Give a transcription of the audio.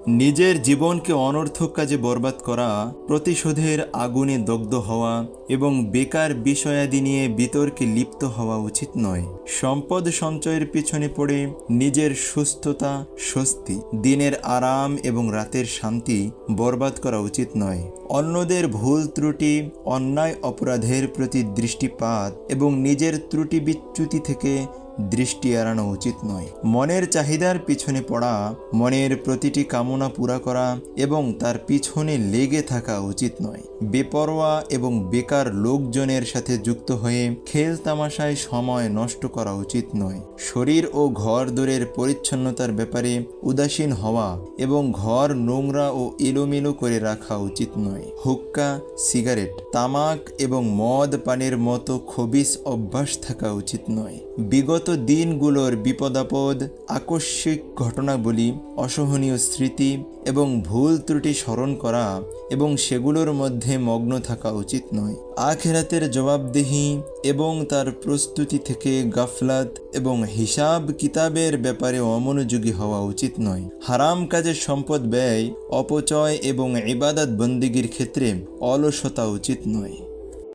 নিজের জীবনকে অনর্থক কাজে বরবাদ করা, প্রতিশোধের আগুনে দগ্ধ হওয়া এবং বেকার বিষয়াদি নিয়ে বিতর্কে লিপ্ত হওয়া উচিত নয়। সম্পদ সঞ্চয়ের পিছনে পড়ে নিজের সুস্থতা, স্বস্তি, দিনের আরাম এবং রাতের শান্তি বরবাদ করা উচিত নয়। অন্যদের ভুল ত্রুটি, অন্যায় অপরাধের প্রতি দৃষ্টিপাত এবং নিজের ত্রুটি বিচ্যুতি থেকে দৃষ্টি এড়ানো উচিত নয়। মনের চাহিদার পিছনে পড়া, মনের প্রতিটি কামনা পুরা করা এবং তার পিছনে লেগে থাকা উচিত নয়। বেপরোয়া এবং বেকার লোকজনের সাথে যুক্ত হয়ে খেল তামাশায় সময় নষ্ট করা উচিত নয়। শরীর ও ঘর দোরের পরিচ্ছন্নতার ব্যাপারে উদাসীন হওয়া এবং ঘর নোংরা ও এলোমেলো করে রাখা উচিত নয়। হুক্কা, সিগারেট, তামাক এবং মদ পানের মতো খবিস অভ্যাস থাকা উচিত নয়। বিগত দিনগুলোর বিপদাপদ, আকস্মিক ঘটনাবলী, অসহনীয় স্মৃতি এবং ভুল ত্রুটি স্মরণ করা এবং সেগুলোর মধ্যে মগ্ন থাকা উচিত নয়। আখিরাতের জবাবদিহি এবং তার প্রস্তুতি থেকে গাফলাত এবং হিসাব কিতাবের ব্যাপারে অমনোযোগী হওয়া উচিত নয়। হারাম কাজে সম্পদ ব্যয়, অপচয় এবং ইবাদত বন্দিগির ক্ষেত্রে অলসতা উচিত নয়।